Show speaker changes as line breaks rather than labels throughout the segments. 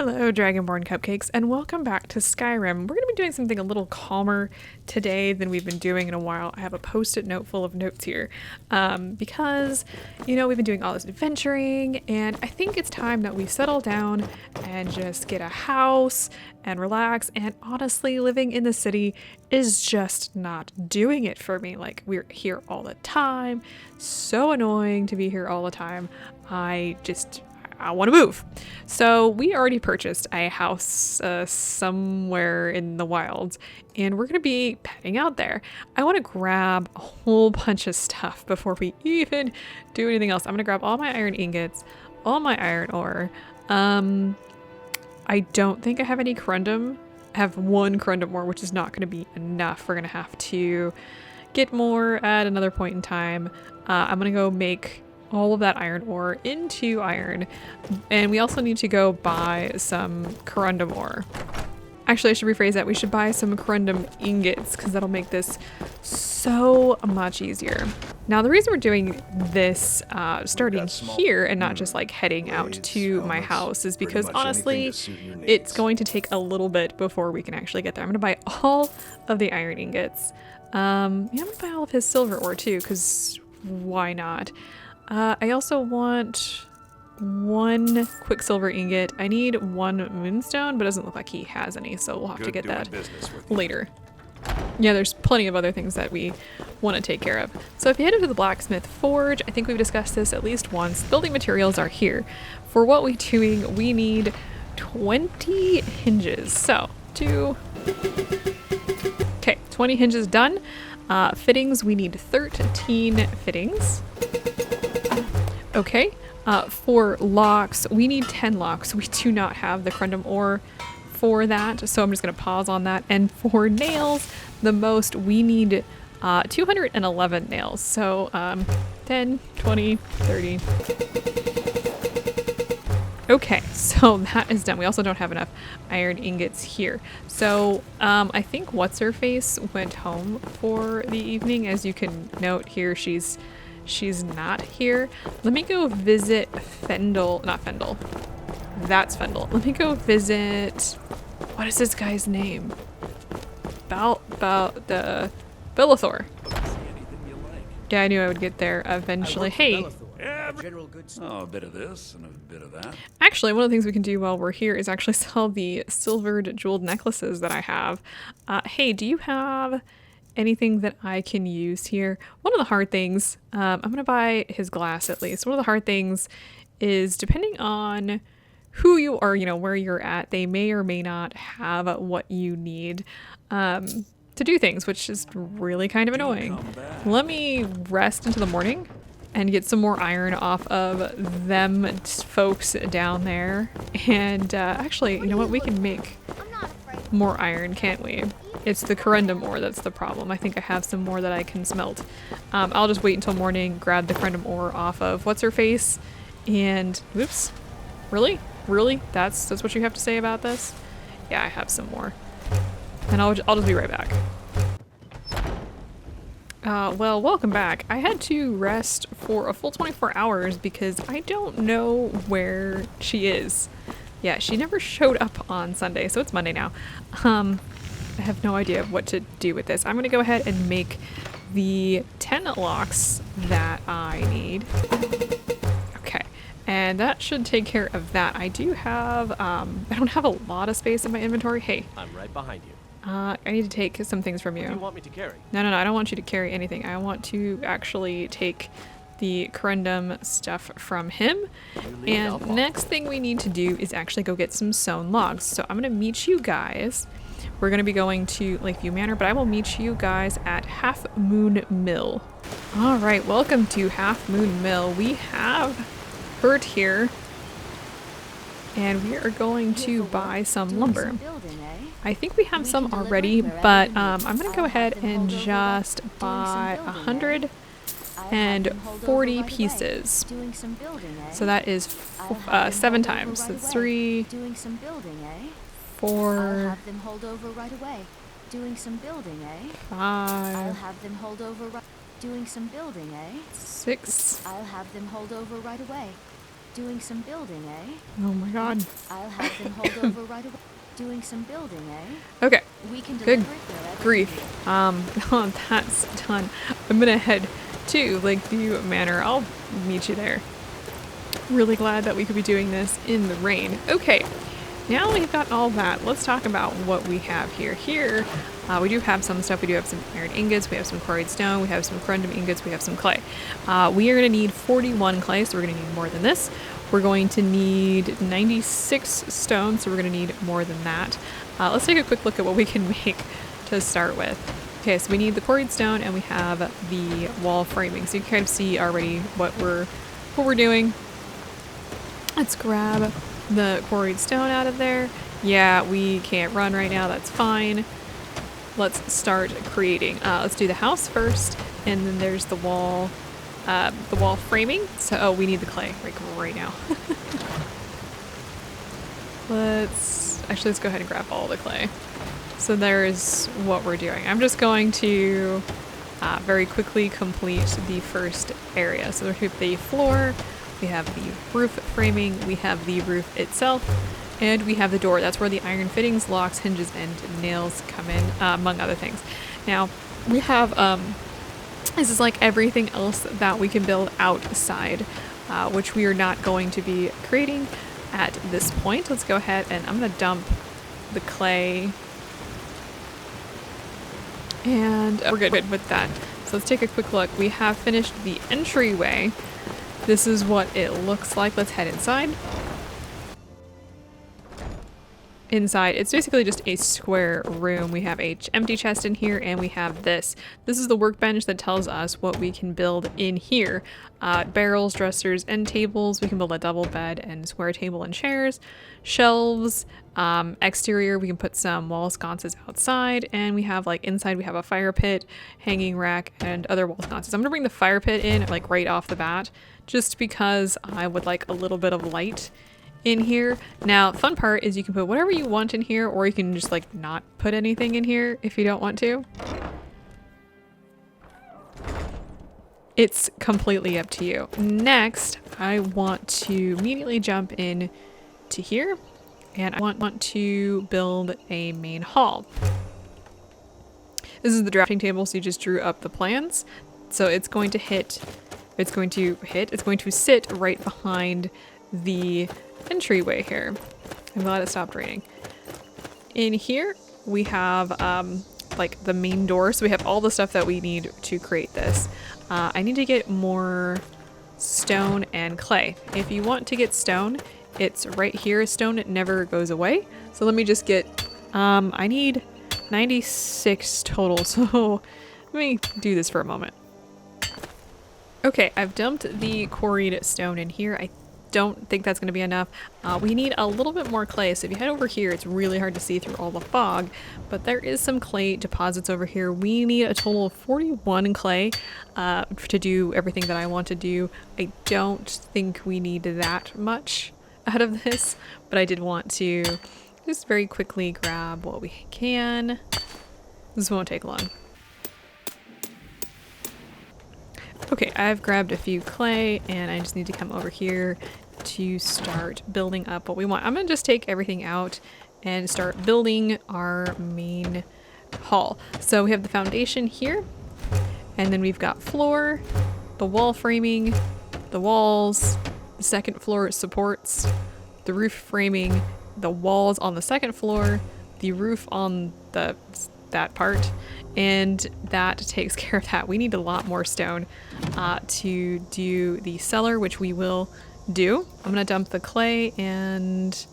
Hello, Dragonborn Cupcakes, and welcome back to Skyrim. We're going to be doing something a little calmer today than we've been doing in a while. I have a post-it note full of notes here because, you know, we've been doing all this adventuring, and I think it's time that we settle down and just get a house and relax. And honestly, living in the city is just not doing it for me. Like, we're here all the time. So annoying to be here all the time. I want to move. So we already purchased a house somewhere in the wilds, and we're going to be heading out there. I want to grab a whole bunch of stuff before we even do anything else. I'm going to grab all my iron ingots, all my iron ore. I don't think I have any corundum. I have one corundum ore, which is not going to be enough. We're going to have to get more at another point in time. I'm going to go make all of that iron ore into iron, and we also need to go buy some corundum ore. Actually, I should rephrase that. We should buy some corundum ingots because that'll make this so much easier. Now, the reason we're doing this starting here and not just like heading out to my house is because honestly, it's going to take a little bit before we can actually get there. I'm gonna buy all of the iron ingots. I'm gonna buy all of his silver ore too, because why not? I also want one quicksilver ingot. I need one moonstone, but it doesn't look like he has any, so we'll have to get that later. Yeah, there's plenty of other things that we want to take care of. So if you head into the blacksmith forge, I think we've discussed this at least once. Building materials are here. For what we're doing, we need 20 hinges. So, okay, 20 hinges done. Fittings, we need 13 fittings. Okay, for locks, we need 10 locks. We do not have the corundum ore for that, so I'm just going to pause on that. And for nails, the most, we need 211 nails. So 10, 20, 30. Okay, so that is done. We also don't have enough iron ingots here. So I think What's-Her-Face went home for the evening. As you can note here, she's not here. Let me go visit Fendel. Not Fendel. That's Fendel. Let me go visit... What is this guy's name? Bellathor. Yeah, I knew I would get there eventually. Hey.
Oh, a bit of this and a bit of that.
Actually, one of the things we can do while we're here is actually sell the silvered jeweled necklaces that I have. Hey, do you have anything that I can use here? One of the hard things, I'm gonna buy his glass at least. One of the hard things is depending on who you are, you know, where you're at, they may or may not have what you need to do things, which is really kind of annoying. Let me rest into the morning and get some more iron off of them folks down there. And actually, you know what? We can make more iron, can't we? It's the corundum ore that's the problem. I think I have some more that I can smelt. I'll just wait until morning, grab the corundum ore off of What's-Her-Face, and whoops. Really? Really? That's what you have to say about this? Yeah, I have some more. And I'll just be right back. Well, welcome back. I had to rest for a full 24 hours because I don't know where she is. Yeah, she never showed up on Sunday, so it's Monday now. I have no idea what to do with this. I'm going to go ahead and make the 10 locks that I need. Okay, and that should take care of that. I do have, I don't have a lot of space in my inventory. Hey.
I'm right behind you.
I need to take some things from you.
What do you want me to carry?
No, I don't want you to carry anything. I want to actually take the corundum stuff from him. And next thing we need to do is actually go get some sewn logs. So I'm going to meet you guys. We're going to be going to Lakeview Manor, but I will meet you guys at Half Moon Mill. All right, welcome to Half Moon Mill. We have Bert here, and we are going to buy some lumber. I think we have some already, but I'm going to go ahead and just buy 140 pieces. So that is 7 times. So 3, 4,
I'll have them hold over right away. Doing some building, eh?
5,
I'll have them hold over right. Doing some building, eh?
6,
I'll have them hold over right away. Doing some building, eh?
Oh my god.
I'll have them hold over right away. Doing some building, eh?
Okay.
We can
Good
deliver it wherever
grief.
needed.
Oh, that's done. I'm gonna head to Lakeview Manor. I'll meet you there. Really glad that we could be doing this in the rain. Okay, now we've got all that. Let's talk about what we have here. Here, we do have some stuff. We do have some iron ingots. We have some quarried stone. We have some corundum ingots. We have some clay. We are gonna need 41 clay, so we're gonna need more than this. We're going to need 96 stone, so we're gonna need more than that. Let's take a quick look at what we can make to start with. Okay, so we need the quarried stone and we have the wall framing. So you can kind of see already what we're doing. Let's grab the quarried stone out of there. Yeah, we can't run right now, that's fine. Let's start creating. Let's do the house first, and then there's the wall framing. So we need the clay like right now. Let's go ahead and grab all the clay. So there's what we're doing. I'm just going to very quickly complete the first area. So we have the floor, we have the roof framing, we have the roof itself, and we have the door. That's where the iron fittings, locks, hinges, and nails come in, among other things. Now, we have, this is like everything else that we can build outside, which we are not going to be creating at this point. Let's go ahead and I'm gonna dump the clay, and we're good with that. So let's take a quick look. We have finished the entryway. This is what it looks like. Let's head inside. Inside, it's basically just a square room. We have a empty chest in here, and we have this. This is the workbench that tells us what we can build in here. Barrels, dressers, end tables. We can build a double bed and square table and chairs. Shelves. Exterior, we can put some wall sconces outside, and we have like inside we have a fire pit, hanging rack, and other wall sconces. I'm gonna bring the fire pit in like right off the bat, just because I would like a little bit of light in here. Now, fun part is you can put whatever you want in here, or you can just like not put anything in here if you don't want to. It's completely up to you. Next, I want to immediately jump in to here, and I want to build a main hall. This is the drafting table, so you just drew up the plans. So it's going to sit right behind the entryway here. I'm glad it stopped raining. In here we have like the main door, so we have all the stuff that we need to create this. I need to get more stone and clay. If you want to get stone, it's right here. Stone, it never goes away. So let me just get, I need 96 total, so let me do this for a moment. Okay, I've dumped the quarried stone in here. I don't think that's going to be enough. We need a little bit more clay, so if you head over here, it's really hard to see through all the fog, but there is some clay deposits over here. We need a total of 41 clay to do everything that I want to do. I don't think we need that much out of this, but I did want to just very quickly grab what we can. This won't take long. Okay, I've grabbed a few clay, and I just need to come over here to start building up what we want. I'm gonna just take everything out and start building our main hall. So we have the foundation here, and then we've got floor, the wall framing, the walls, the second floor supports, the roof framing, the walls on the second floor, the roof on that part, and that takes care of that. We need a lot more stone to do the cellar, which we will do. I'm gonna dump the clay, and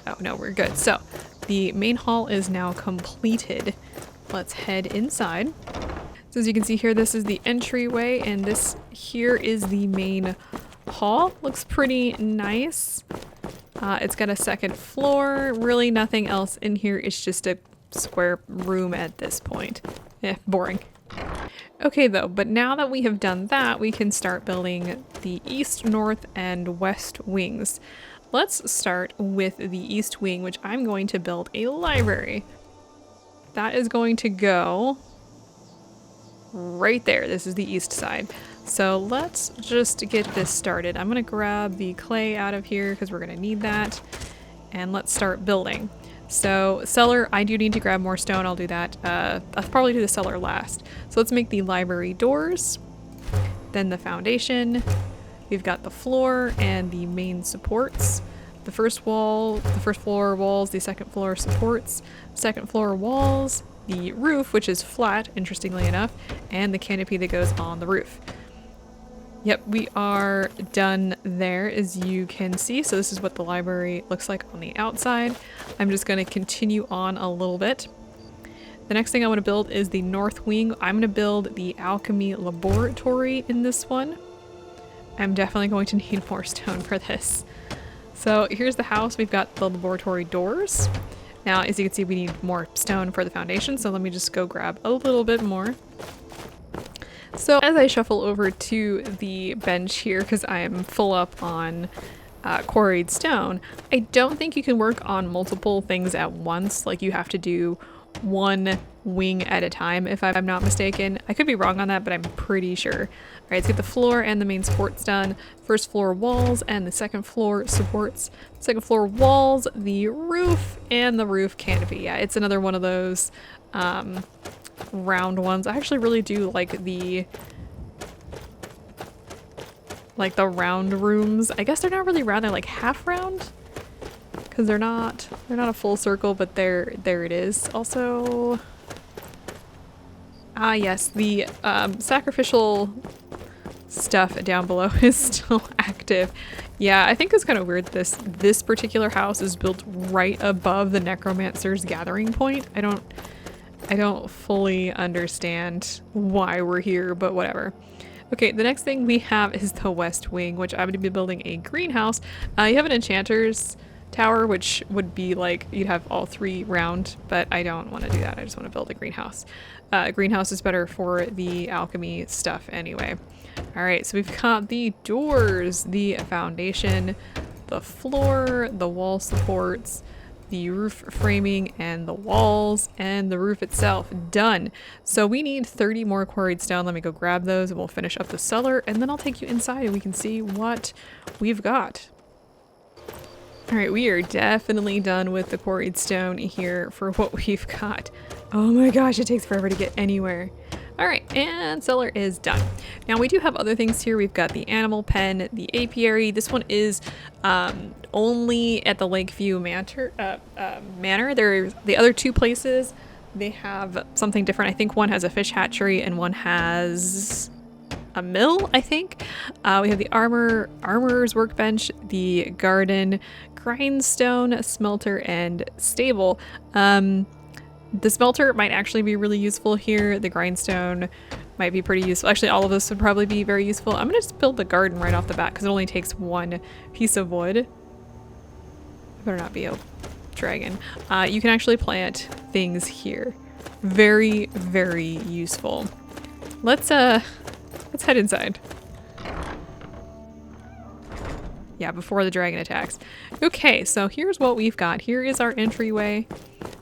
oh no, we're good. So the main hall is now completed. Let's head inside. So as you can see here, this is the entryway, and this here is the main hall. Looks pretty nice. It's got a second floor. Really nothing else in here. It's just a square room at this point. Boring. Okay though, but now that we have done that, we can start building the east, north, and west wings. Let's start with the east wing, which I'm going to build a library. That is going to go right there. This is the east side. So let's just get this started. I'm gonna grab the clay out of here because we're gonna need that. And let's start building. So cellar, I do need to grab more stone. I'll do that. I'll probably do the cellar last. So let's make the library doors, then the foundation. We've got the floor and the main supports. The first floor walls, the second floor supports, second floor walls, the roof, which is flat, interestingly enough, and the canopy that goes on the roof. Yep, we are done there, as you can see. So this is what the library looks like on the outside. I'm just going to continue on a little bit. The next thing I want to build is the north wing. I'm going to build the alchemy laboratory in this one. I'm definitely going to need more stone for this. So here's the house. We've got the laboratory doors. Now, as you can see, we need more stone for the foundation. So let me just go grab a little bit more. So as I shuffle over to the bench here, because I am full up on quarried stone, I don't think you can work on multiple things at once. Like you have to do one wing at a time, if I'm not mistaken. I could be wrong on that, but I'm pretty sure. All right, let's get the floor and the main supports done. First floor walls and the second floor supports. Second floor walls, the roof, and the roof canopy. Yeah, it's another one of those round ones. I actually really do like the round rooms. I guess they're not really round, they're like half round, because they're not a full circle, but there it is. Also, yes, the sacrificial stuff down below is still active. Yeah, I think it's kind of weird this particular house is built right above the necromancer's gathering point. I don't fully understand why we're here, but whatever. Okay, the next thing we have is the west wing, which I'm going to be building a greenhouse. You have an enchanter's tower, which would be like you'd have all three round, but I don't want to do that. I just want to build a greenhouse. Greenhouse is better for the alchemy stuff anyway. All right, so we've got the doors, the foundation, the floor, the wall supports, the roof framing, and the walls, and the roof itself done. So we need 30 more quarried stone. Let me go grab those and we'll finish up the cellar, and then I'll take you inside and we can see what we've got. All right, we are definitely done with the quarried stone here for what we've got. Oh my gosh, it takes forever to get anywhere. All right, and cellar is done. Now we do have other things here. We've got the animal pen, the apiary. This one is only at the Lakeview Manor. The other two places, they have something different. I think one has a fish hatchery and one has a mill, I think. We have the armorer's workbench, the garden, grindstone, smelter, and stable. The smelter might actually be really useful here. The grindstone might be pretty useful. Actually, all of this would probably be very useful. I'm gonna just build the garden right off the bat because it only takes one piece of wood. It better not be a dragon. You can actually plant things here. Very, very useful. Let's head inside. Yeah, before the dragon attacks. Okay, so here's what we've got. Here is our entryway.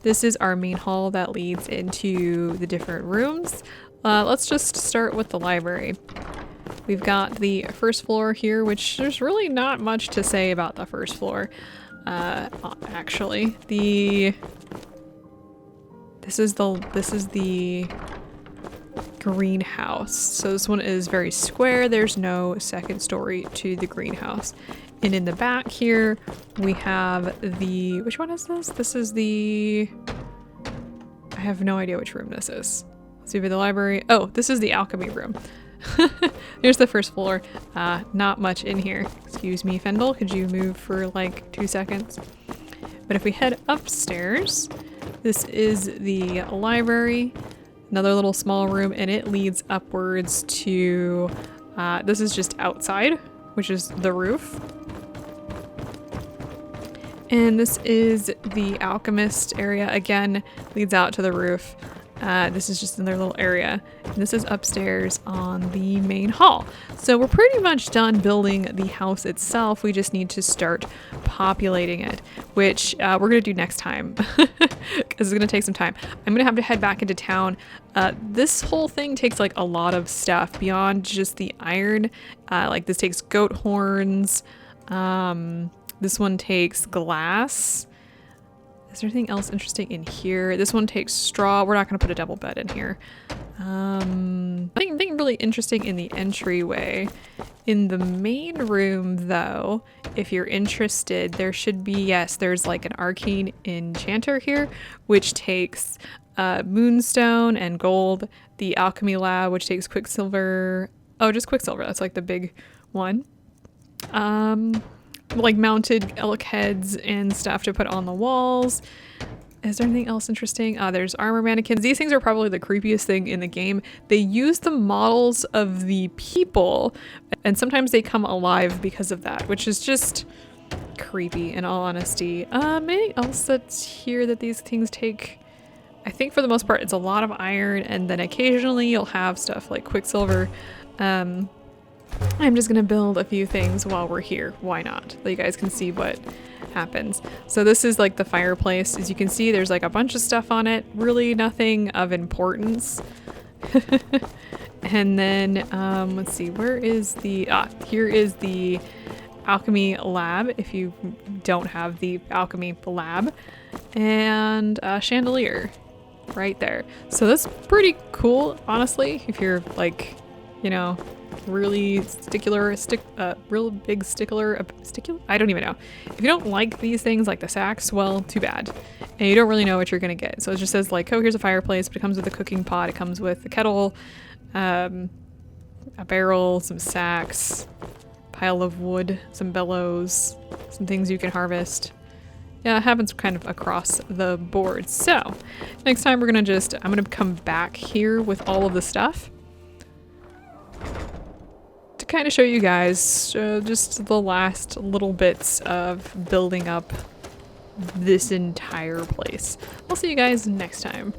This is our main hall that leads into the different rooms. Let's just start with the library. We've got the first floor here, which there's really not much to say about the first floor. Actually, this is the greenhouse. So this one is very square. There's no second story to the greenhouse. And in the back here, we have the, which one is this? This is the, I have no idea which room this is. Let's see, the library. Oh, this is the alchemy room. Here's the first floor. Not much in here. Excuse me, Fendel, could you move for like 2 seconds? But if we head upstairs, this is the library, another little small room, and it leads upwards to, this is just outside, which is the roof. And this is the alchemist area, again, leads out to the roof. This is just another little area. And this is upstairs on the main hall. So we're pretty much done building the house itself. We just need to start populating it, which we're going to do next time because it's going to take some time. I'm going to have to head back into town. This whole thing takes like a lot of stuff beyond just the iron. Like this takes goat horns. This one takes glass. Is there anything else interesting in here? This one takes straw. We're not going to put a double bed in here. Nothing really interesting in the entryway. In the main room, though, if you're interested, there should be, yes, there's like an arcane enchanter here, which takes moonstone and gold. The alchemy lab, which takes quicksilver. Oh, just quicksilver. That's like the big one. Like mounted elk heads and stuff to put on the walls. Is there anything else interesting? There's armor mannequins. These things are probably the creepiest thing in the game. They use the models of the people, and sometimes they come alive because of that, which is just creepy in all honesty. Anything else that's here that these things take? I think for the most part it's a lot of iron, and then occasionally you'll have stuff like quicksilver. I'm just gonna build a few things while we're here. Why not? So you guys can see what happens. So this is like the fireplace. As you can see, there's like a bunch of stuff on it. Really nothing of importance. And then, let's see, where is the, here is the alchemy lab if you don't have the alchemy lab. And a chandelier right there. So that's pretty cool, honestly, if you're like, you know, really real big stickler, I don't even know. If you don't like these things like the sacks, well, too bad. And you don't really know what you're gonna get. So it just says like, oh, here's a fireplace, but it comes with a cooking pot, it comes with a kettle, a barrel, some sacks, pile of wood, some bellows, some things you can harvest. Yeah, it happens kind of across the board. So next time I'm gonna come back here with all of the stuff to kind of show you guys just the last little bits of building up this entire place. I'll see you guys next time.